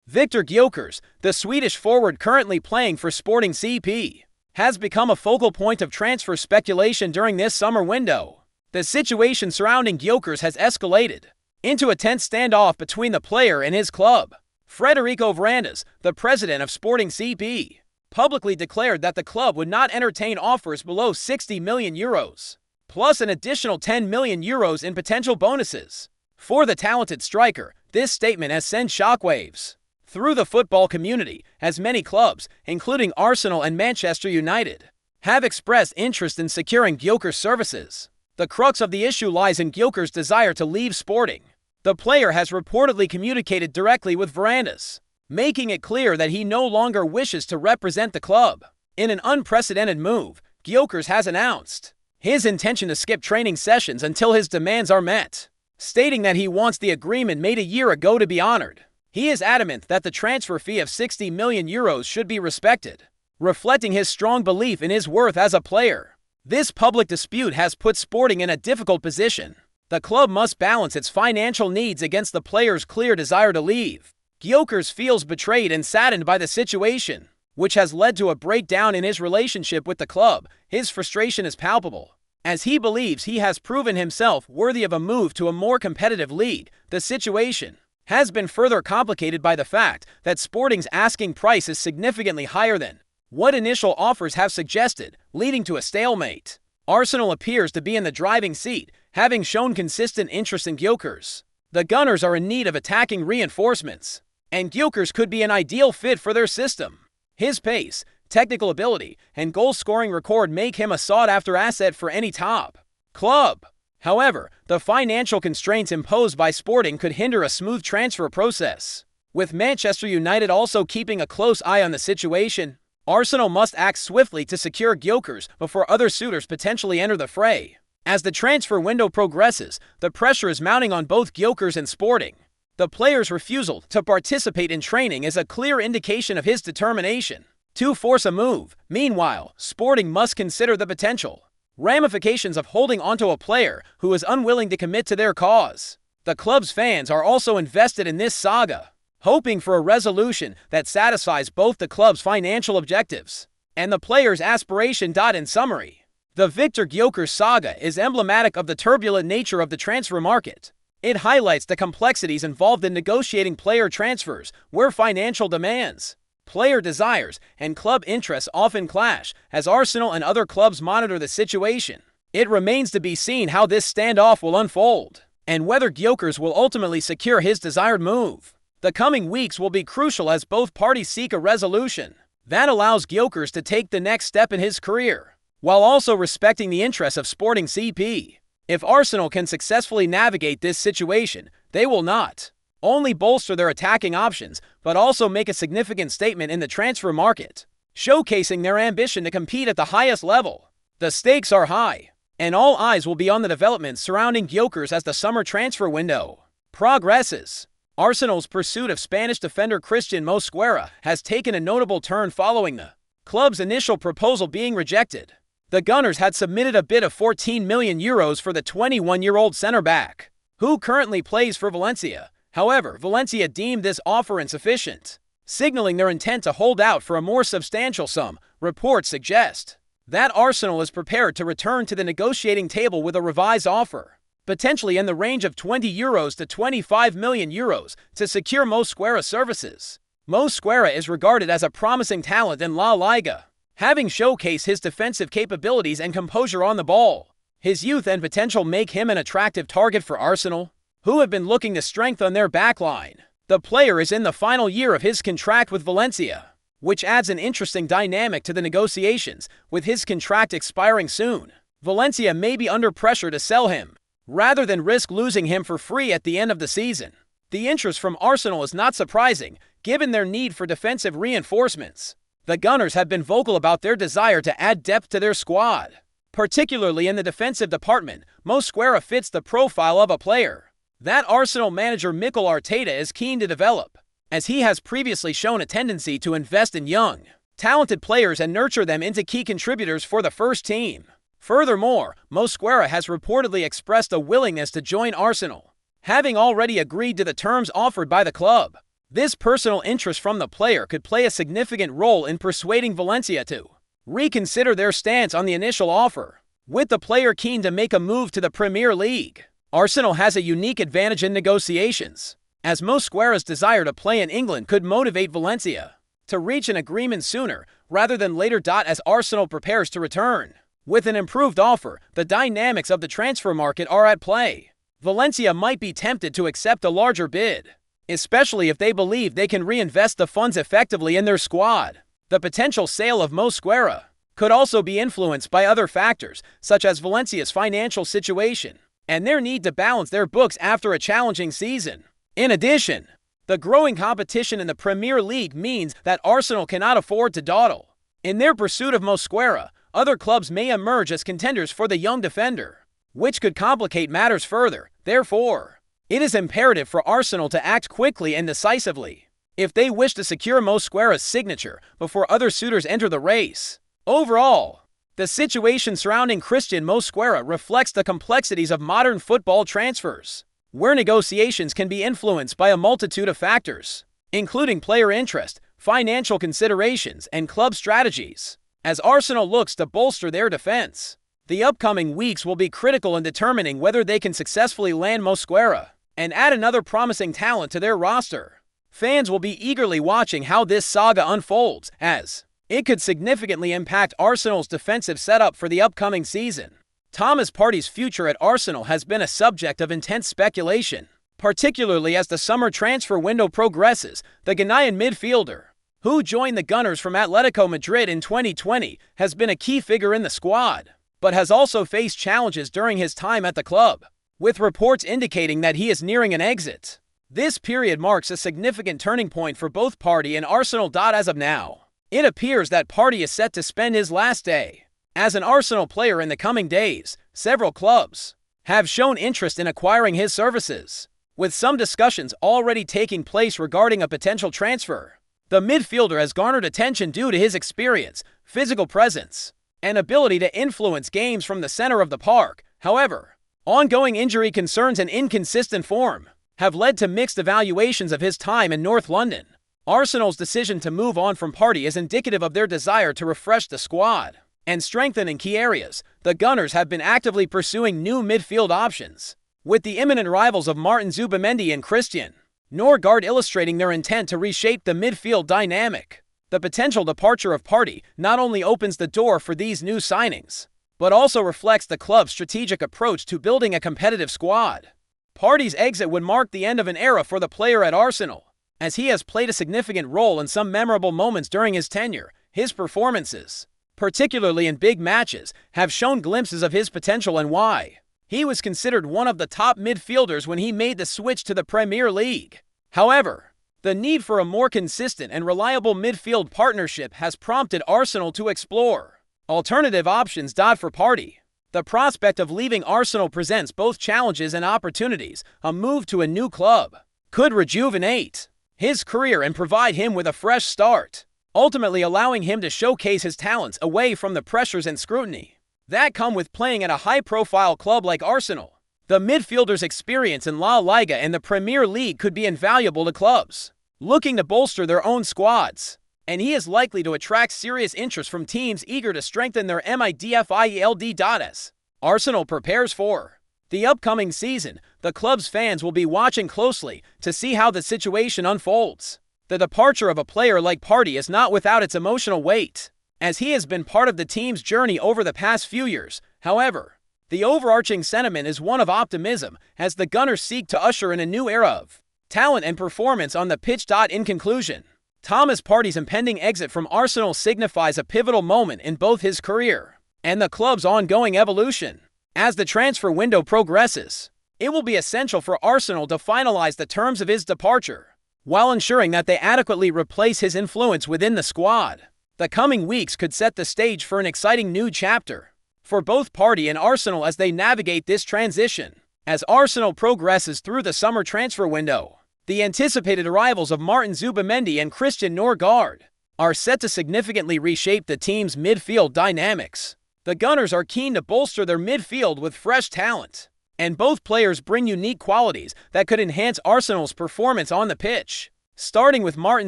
Viktor Gyokeres, the Swedish forward currently playing for Sporting CP, has become a focal point of transfer speculation during this summer window. The situation surrounding Gyokeres has escalated into a tense standoff between the player and his club. Frederico Varandas, the president of Sporting CP, publicly declared that the club would not entertain offers below 60 million euros, plus an additional 10 million euros in potential bonuses. For the talented striker, this statement has sent shockwaves through the football community, as many clubs, including Arsenal and Manchester United, have expressed interest in securing Gyokeres' services. The crux of the issue lies in Gyokeres' desire to leave Sporting. The player has reportedly communicated directly with Varandas, making it clear that he no longer wishes to represent the club. In an unprecedented move, Gyokeres has announced his intention to skip training sessions until his demands are met, stating that he wants the agreement made a year ago to be honored. He is adamant that the transfer fee of 60 million euros should be respected, reflecting his strong belief in his worth as a player. This public dispute has put Sporting in a difficult position. The club must balance its financial needs against the player's clear desire to leave. Gyokeres feels betrayed and saddened by the situation, which has led to a breakdown in his relationship with the club. His frustration is palpable, as he believes he has proven himself worthy of a move to a more competitive league. The situation has been further complicated by the fact that Sporting's asking price is significantly higher than what initial offers have suggested, leading to a stalemate. Arsenal appears to be in the driving seat, having shown consistent interest in Gyokeres. The Gunners are in need of attacking reinforcements, and Gyokeres could be an ideal fit for their system. His pace, technical ability, and goal-scoring record make him a sought-after asset for any top club. However, the financial constraints imposed by Sporting could hinder a smooth transfer process. With Manchester United also keeping a close eye on the situation, Arsenal must act swiftly to secure Gyokeres before other suitors potentially enter the fray. As the transfer window progresses, the pressure is mounting on both Gyokeres and Sporting. The player's refusal to participate in training is a clear indication of his determination to force a move. Meanwhile, Sporting must consider the potential ramifications of holding onto a player who is unwilling to commit to their cause. The club's fans are also invested in this saga, hoping for a resolution that satisfies both the club's financial objectives and the player's aspiration. In summary, the Viktor Gyokeres saga is emblematic of the turbulent nature of the transfer market. It highlights the complexities involved in negotiating player transfers, where financial demands, player desires, and club interests often clash. As Arsenal and other clubs monitor the situation, it remains to be seen how this standoff will unfold, and whether Gyokeres will ultimately secure his desired move. The coming weeks will be crucial as both parties seek a resolution that allows Gyokeres to take the next step in his career, while also respecting the interests of Sporting CP. If Arsenal can successfully navigate this situation, they will not only bolster their attacking options, but also make a significant statement in the transfer market, showcasing their ambition to compete at the highest level. The stakes are high, and all eyes will be on the developments surrounding Gyokeres as the summer transfer window progresses. Arsenal's pursuit of Spanish defender Christian Mosquera has taken a notable turn following the club's initial proposal being rejected. The Gunners had submitted a bid of 14 million euros for the 21-year-old centre-back, who currently plays for Valencia. However, Valencia deemed this offer insufficient, signaling their intent to hold out for a more substantial sum. Reports suggest that Arsenal is prepared to return to the negotiating table with a revised offer, potentially in the range of 20 euros to 25 million euros, to secure Mosquera's services. Mosquera is regarded as a promising talent in La Liga, having showcased his defensive capabilities and composure on the ball. His youth and potential make him an attractive target for Arsenal, who have been looking to strengthen their backline. The player is in the final year of his contract with Valencia, which adds an interesting dynamic to the negotiations. With his contract expiring soon, Valencia may be under pressure to sell him, rather than risk losing him for free at the end of the season. The interest from Arsenal is not surprising, given their need for defensive reinforcements. The Gunners have been vocal about their desire to add depth to their squad, particularly in the defensive department. Mosquera fits the profile of a player that Arsenal manager Mikel Arteta is keen to develop, as he has previously shown a tendency to invest in young, talented players and nurture them into key contributors for the first team. Furthermore, Mosquera has reportedly expressed a willingness to join Arsenal, having already agreed to the terms offered by the club. This personal interest from the player could play a significant role in persuading Valencia to reconsider their stance on the initial offer. With the player keen to make a move to the Premier League, Arsenal has a unique advantage in negotiations, as Mosquera's desire to play in England could motivate Valencia to reach an agreement sooner rather than later. As Arsenal prepares to return with an improved offer, the dynamics of the transfer market are at play. Valencia might be tempted to accept a larger bid, especially if they believe they can reinvest the funds effectively in their squad. The potential sale of Mosquera could also be influenced by other factors, such as Valencia's financial situation and their need to balance their books after a challenging season. In addition, the growing competition in the Premier League means that Arsenal cannot afford to dawdle. In their pursuit of Mosquera, other clubs may emerge as contenders for the young defender, which could complicate matters further. Therefore, it is imperative for Arsenal to act quickly and decisively if they wish to secure Mosquera's signature before other suitors enter the race. Overall, the situation surrounding Christian Mosquera reflects the complexities of modern football transfers, where negotiations can be influenced by a multitude of factors, including player interest, financial considerations, and club strategies. As Arsenal looks to bolster their defense, the upcoming weeks will be critical in determining whether they can successfully land Mosquera and add another promising talent to their roster. Fans will be eagerly watching how this saga unfolds, as it could significantly impact Arsenal's defensive setup for the upcoming season. Thomas Partey's future at Arsenal has been a subject of intense speculation, particularly as the summer transfer window progresses. The Ghanaian midfielder, who joined the Gunners from Atletico Madrid in 2020, has been a key figure in the squad, but has also faced challenges during his time at the club, with reports indicating that he is nearing an exit. This period marks a significant turning point for both Partey and Arsenal. As of now, it appears that Partey is set to spend his last day as an Arsenal player in the coming days. Several clubs have shown interest in acquiring his services, with some discussions already taking place regarding a potential transfer. The midfielder has garnered attention due to his experience, physical presence, and ability to influence games from the center of the park. However, ongoing injury concerns and inconsistent form have led to mixed evaluations of his time in North London. Arsenal's decision to move on from Partey is indicative of their desire to refresh the squad and strengthen in key areas. The Gunners have been actively pursuing new midfield options, with the imminent arrivals of Martin Zubimendi and Christian Norgaard illustrating their intent to reshape the midfield dynamic. The potential departure of Partey not only opens the door for these new signings, but also reflects the club's strategic approach to building a competitive squad. Partey's exit would mark the end of an era for the player at Arsenal, as he has played a significant role in some memorable moments during his tenure. His performances, particularly in big matches, have shown glimpses of his potential and why he was considered one of the top midfielders when he made the switch to the Premier League. However, the need for a more consistent and reliable midfield partnership has prompted Arsenal to explore alternative options. For Partey, the prospect of leaving Arsenal presents both challenges and opportunities. A move to a new club could rejuvenate his career and provide him with a fresh start, ultimately allowing him to showcase his talents away from the pressures and scrutiny that come with playing at a high-profile club like Arsenal. The midfielder's experience in La Liga and the Premier League could be invaluable to clubs looking to bolster their own squads, and he is likely to attract serious interest from teams eager to strengthen their midfield. As Arsenal prepares for the upcoming season, the club's fans will be watching closely to see how the situation unfolds. The departure of a player like Partey is not without its emotional weight, as he has been part of the team's journey over the past few years. However, the overarching sentiment is one of optimism as the Gunners seek to usher in a new era of talent and performance on the pitch. In conclusion, Thomas Partey's impending exit from Arsenal signifies a pivotal moment in both his career and the club's ongoing evolution. As the transfer window progresses, it will be essential for Arsenal to finalize the terms of his departure, while ensuring that they adequately replace his influence within the squad. The coming weeks could set the stage for an exciting new chapter for both Partey and Arsenal as they navigate this transition. As Arsenal progresses through the summer transfer window, the anticipated arrivals of Martin Zubimendi and Christian Norgaard are set to significantly reshape the team's midfield dynamics. The Gunners are keen to bolster their midfield with fresh talent, and both players bring unique qualities that could enhance Arsenal's performance on the pitch. Starting with Martin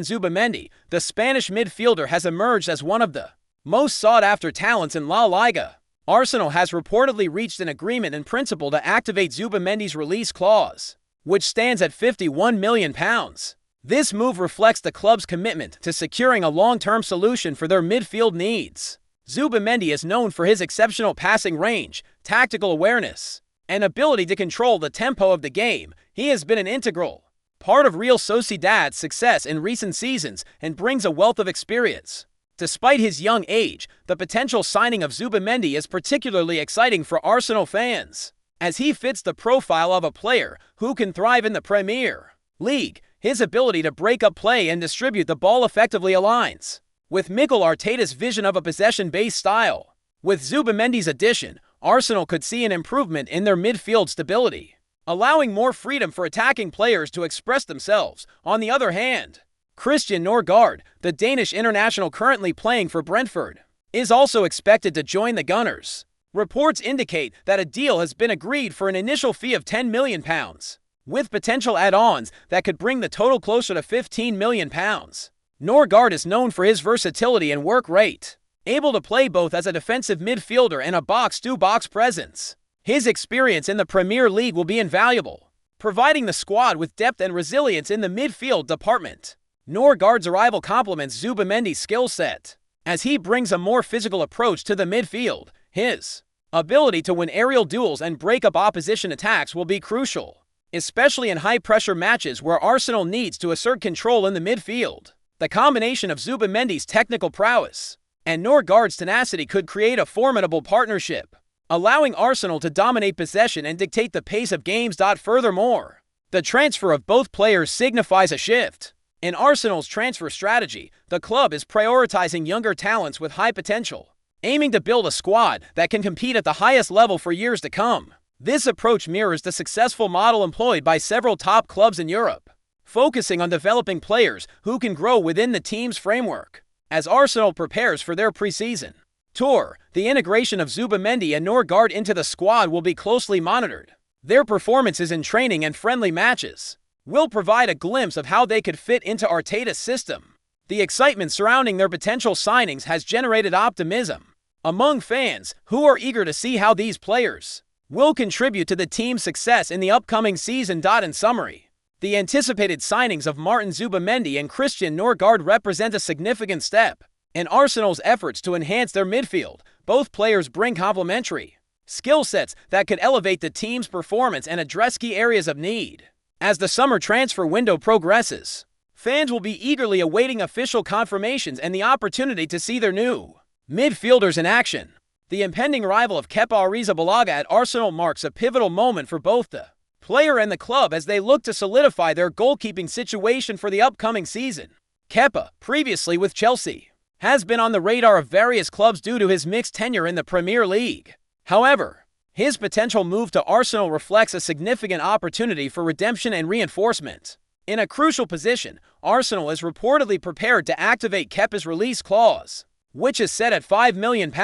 Zubimendi, the Spanish midfielder has emerged as one of the most sought-after talents in La Liga. Arsenal has reportedly reached an agreement in principle to activate Zubimendi's release clause, which stands at £51 million. This move reflects the club's commitment to securing a long-term solution for their midfield needs. Zubimendi is known for his exceptional passing range, tactical awareness, and ability to control the tempo of the game. He has been an integral part of Real Sociedad's success in recent seasons and brings a wealth of experience. Despite his young age, the potential signing of Zubimendi is particularly exciting for Arsenal fans, as he fits the profile of a player who can thrive in the Premier League. His ability to break up play and distribute the ball effectively aligns with Mikel Arteta's vision of a possession-based style. With Zubimendi's addition, Arsenal could see an improvement in their midfield stability, allowing more freedom for attacking players to express themselves. On the other hand, Christian Norgaard, the Danish international currently playing for Brentford, is also expected to join the Gunners. Reports indicate that a deal has been agreed for an initial fee of £10 million, with potential add-ons that could bring the total closer to £15 million. Norgaard is known for his versatility and work rate, able to play both as a defensive midfielder and a box-to-box presence. His experience in the Premier League will be invaluable, providing the squad with depth and resilience in the midfield department. Norgaard's arrival complements Zubimendi's skill set, as he brings a more physical approach to the midfield. His ability to win aerial duels and break up opposition attacks will be crucial, especially in high-pressure matches where Arsenal needs to assert control in the midfield. The combination of Zubimendi's technical prowess and Norgaard's tenacity could create a formidable partnership, allowing Arsenal to dominate possession and dictate the pace of games. Furthermore, the transfer of both players signifies a shift in Arsenal's transfer strategy. The club is prioritizing younger talents with high potential, aiming to build a squad that can compete at the highest level for years to come. This approach mirrors the successful model employed by several top clubs in Europe, focusing on developing players who can grow within the team's framework. As Arsenal prepares for their preseason tour, the integration of Zubimendi and Norgaard into the squad will be closely monitored. Their performances in training and friendly matches will provide a glimpse of how they could fit into Arteta's system. The excitement surrounding their potential signings has generated optimism among fans who are eager to see how these players will contribute to the team's success in the upcoming season. In summary, the anticipated signings of Martin Zubimendi and Christian Norgaard represent a significant step in Arsenal's efforts to enhance their midfield. Both players bring complementary skill sets that could elevate the team's performance and address key areas of need. As the summer transfer window progresses, fans will be eagerly awaiting official confirmations and the opportunity to see their new midfielders in action. The impending arrival of Kepa Arrizabalaga at Arsenal marks a pivotal moment for both the player and the club as they look to solidify their goalkeeping situation for the upcoming season. Kepa, previously with Chelsea, has been on the radar of various clubs due to his mixed tenure in the Premier League. However, his potential move to Arsenal reflects a significant opportunity for redemption and reinforcement. In a crucial position, Arsenal is reportedly prepared to activate Kepa's release clause, which is set at £5 million.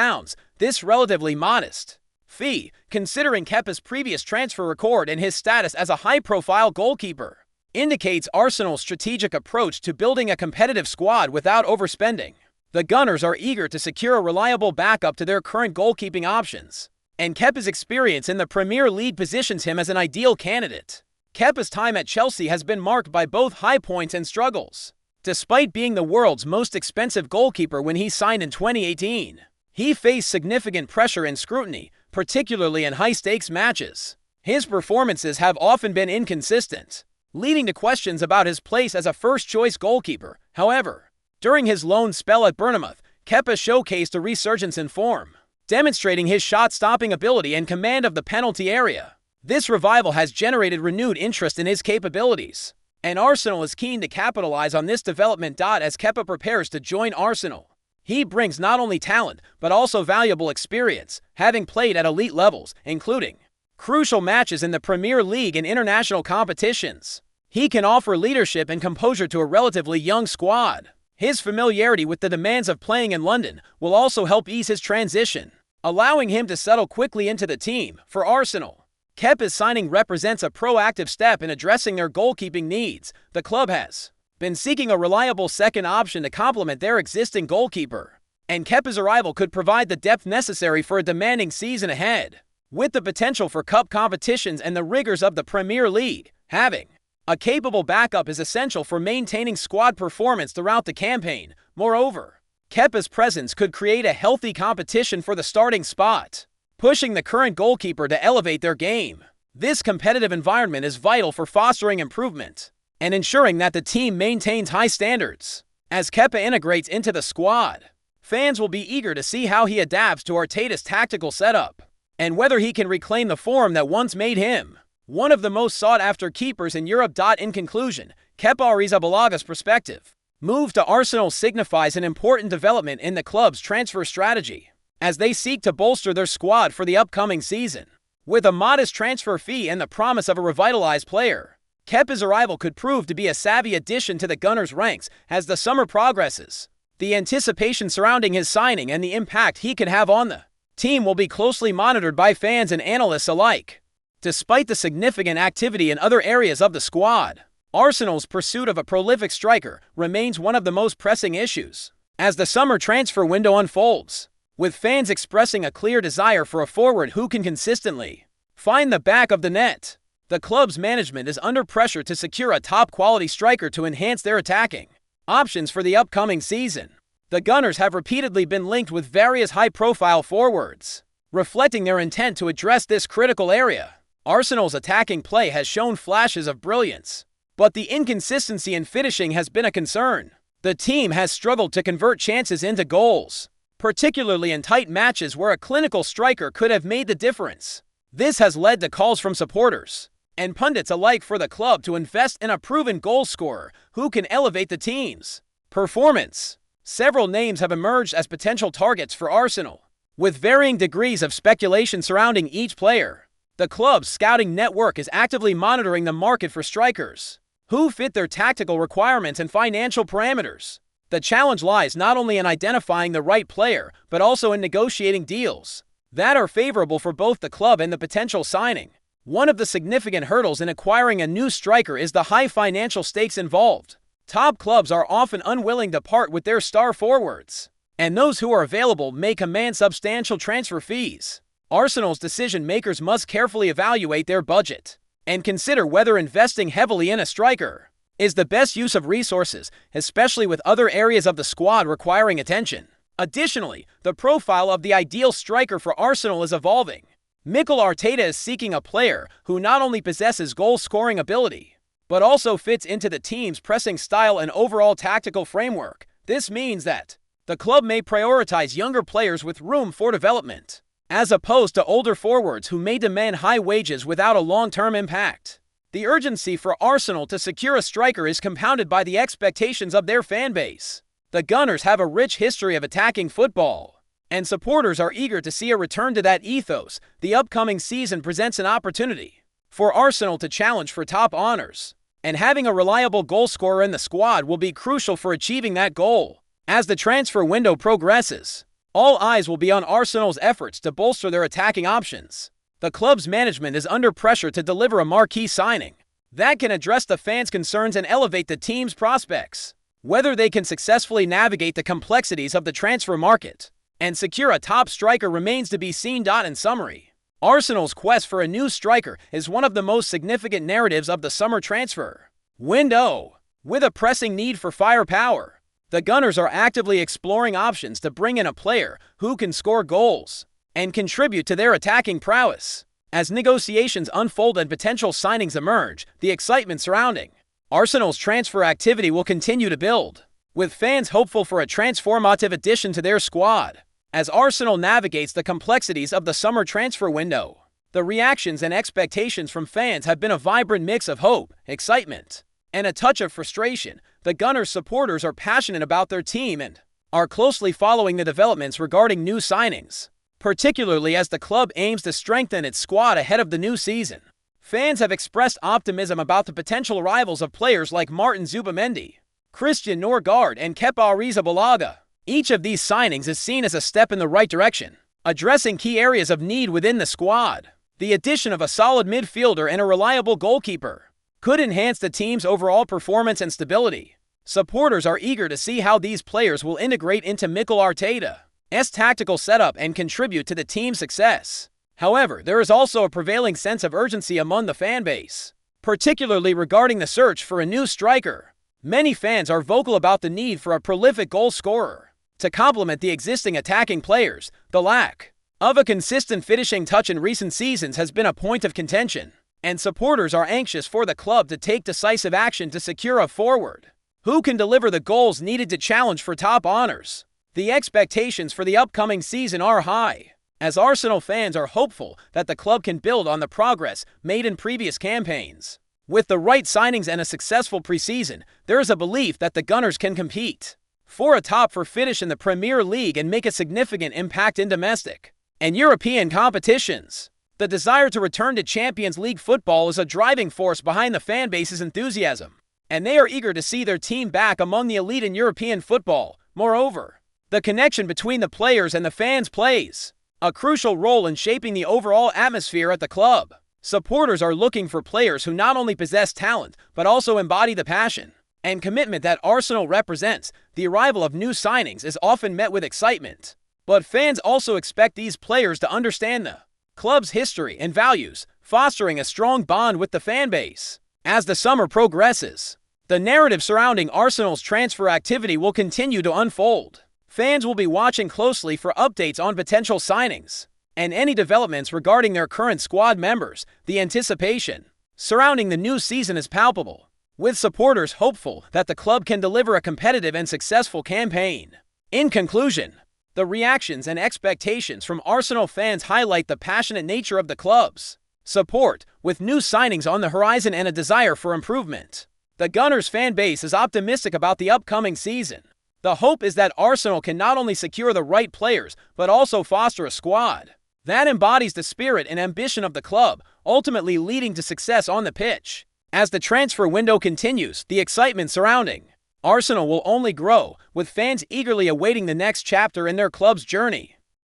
This relatively modest fee, considering Kepa's previous transfer record and his status as a high-profile goalkeeper, indicates Arsenal's strategic approach to building a competitive squad without overspending. The Gunners are eager to secure a reliable backup to their current goalkeeping options, and Kepa's experience in the Premier League positions him as an ideal candidate. Kepa's time at Chelsea has been marked by both high points and struggles. Despite being the world's most expensive goalkeeper when he signed in 2018, he faced significant pressure and scrutiny, particularly in high-stakes matches. His performances have often been inconsistent, leading to questions about his place as a first-choice goalkeeper. However, during his loan spell at Bournemouth, Kepa showcased a resurgence in form, demonstrating his shot-stopping ability and command of the penalty area. This revival has generated renewed interest in his capabilities, and Arsenal is keen to capitalize on this development. As Kepa prepares to join Arsenal, he brings not only talent, but also valuable experience, having played at elite levels, including crucial matches in the Premier League and international competitions. He can offer leadership and composure to a relatively young squad. His familiarity with the demands of playing in London will also help ease his transition, allowing him to settle quickly into the team. For Arsenal, Kepa's signing represents a proactive step in addressing their goalkeeping needs. The club has been seeking a reliable second option to complement their existing goalkeeper, and Kepa's arrival could provide the depth necessary for a demanding season ahead. With the potential for cup competitions and the rigors of the Premier League, having a capable backup is essential for maintaining squad performance throughout the campaign. Moreover, Kepa's presence could create a healthy competition for the starting spot, pushing the current goalkeeper to elevate their game. This competitive environment is vital for fostering improvement and ensuring that the team maintains high standards. As Kepa integrates into the squad, fans will be eager to see how he adapts to Arteta's tactical setup, and whether he can reclaim the form that once made him one of the most sought-after keepers in Europe. In conclusion, Kepa Arrizabalaga's prospective move to Arsenal signifies an important development in the club's transfer strategy, as they seek to bolster their squad for the upcoming season. With a modest transfer fee and the promise of a revitalized player, Kepa's arrival could prove to be a savvy addition to the Gunners' ranks as the summer progresses. The anticipation surrounding his signing and the impact he could have on the team will be closely monitored by fans and analysts alike. Despite the significant activity in other areas of the squad, Arsenal's pursuit of a prolific striker remains one of the most pressing issues as the summer transfer window unfolds, with fans expressing a clear desire for a forward who can consistently find the back of the net. The club's management is under pressure to secure a top-quality striker to enhance their attacking options for the upcoming season. The Gunners have repeatedly been linked with various high-profile forwards, reflecting their intent to address this critical area. Arsenal's attacking play has shown flashes of brilliance, but the inconsistency in finishing has been a concern. The team has struggled to convert chances into goals, particularly in tight matches where a clinical striker could have made the difference. This has led to calls from supporters and pundits alike for the club to invest in a proven goal scorer who can elevate the team's performance. Several names have emerged as potential targets for Arsenal, with varying degrees of speculation surrounding each player. The club's scouting network is actively monitoring the market for strikers who fit their tactical requirements and financial parameters. The challenge lies not only in identifying the right player, but also in negotiating deals that are favorable for both the club and the potential signing. One of the significant hurdles in acquiring a new striker is the high financial stakes involved. Top clubs are often unwilling to part with their star forwards, and those who are available may command substantial transfer fees. Arsenal's decision-makers must carefully evaluate their budget and consider whether investing heavily in a striker is the best use of resources, especially with other areas of the squad requiring attention. Additionally, the profile of the ideal striker for Arsenal is evolving. Mikel Arteta is seeking a player who not only possesses goal-scoring ability, but also fits into the team's pressing style and overall tactical framework. This means that the club may prioritize younger players with room for development, as opposed to older forwards who may demand high wages without a long-term impact. The urgency for Arsenal to secure a striker is compounded by the expectations of their fan base. The Gunners have a rich history of attacking football, and supporters are eager to see a return to that ethos. The upcoming season presents an opportunity for Arsenal to challenge for top honors, and having a reliable goalscorer in the squad will be crucial for achieving that goal. As the transfer window progresses, all eyes will be on Arsenal's efforts to bolster their attacking options. The club's management is under pressure to deliver a marquee signing that can address the fans' concerns and elevate the team's prospects. Whether they can successfully navigate the complexities of the transfer market and secure a top striker remains to be seen. In summary, Arsenal's quest for a new striker is one of the most significant narratives of the summer transfer window. With a pressing need for firepower, the Gunners are actively exploring options to bring in a player who can score goals and contribute to their attacking prowess. As negotiations unfold and potential signings emerge, the excitement surrounding Arsenal's transfer activity will continue to build, with fans hopeful for a transformative addition to their squad. As Arsenal navigates the complexities of the summer transfer window, the reactions and expectations from fans have been a vibrant mix of hope, excitement, and a touch of frustration. The Gunners' supporters are passionate about their team and are closely following the developments regarding new signings, particularly as the club aims to strengthen its squad ahead of the new season. Fans have expressed optimism about the potential arrivals of players like Martin Zubimendi, Christian Norgaard, and Kepa Arrizabalaga. Each of these signings is seen as a step in the right direction, addressing key areas of need within the squad. The addition of a solid midfielder and a reliable goalkeeper could enhance the team's overall performance and stability. Supporters are eager to see how these players will integrate into Mikel Arteta's tactical setup and contribute to the team's success. However, there is also a prevailing sense of urgency among the fanbase, particularly regarding the search for a new striker. Many fans are vocal about the need for a prolific goal scorer to complement the existing attacking players. The lack of a consistent finishing touch in recent seasons has been a point of contention, and supporters are anxious for the club to take decisive action to secure a forward who can deliver the goals needed to challenge for top honors. The expectations for the upcoming season are high, as Arsenal fans are hopeful that the club can build on the progress made in previous campaigns. With the right signings and a successful preseason, there is a belief that the Gunners can compete for a top-4 finish in the Premier League and make a significant impact in domestic and European competitions. The desire to return to Champions League football is a driving force behind the fanbase's enthusiasm, and they are eager to see their team back among the elite in European football. Moreover, the connection between the players and the fans plays a crucial role in shaping the overall atmosphere at the club. Supporters are looking for players who not only possess talent, but also embody the passion and commitment that Arsenal represents. The arrival of new signings is often met with excitement, but fans also expect these players to understand the club's history and values, fostering a strong bond with the fanbase. As the summer progresses, the narrative surrounding Arsenal's transfer activity will continue to unfold. Fans will be watching closely for updates on potential signings and any developments regarding their current squad members. The anticipation surrounding the new season is palpable, with supporters hopeful that the club can deliver a competitive and successful campaign. In conclusion, the reactions and expectations from Arsenal fans highlight the passionate nature of the club's support, with new signings on the horizon and a desire for improvement. The Gunners fan base is optimistic about the upcoming season. The hope is that Arsenal can not only secure the right players, but also foster a squad that embodies the spirit and ambition of the club, ultimately leading to success on the pitch. As the transfer window continues, the excitement surrounding Arsenal will only grow, with fans eagerly awaiting the next chapter in their club's journey.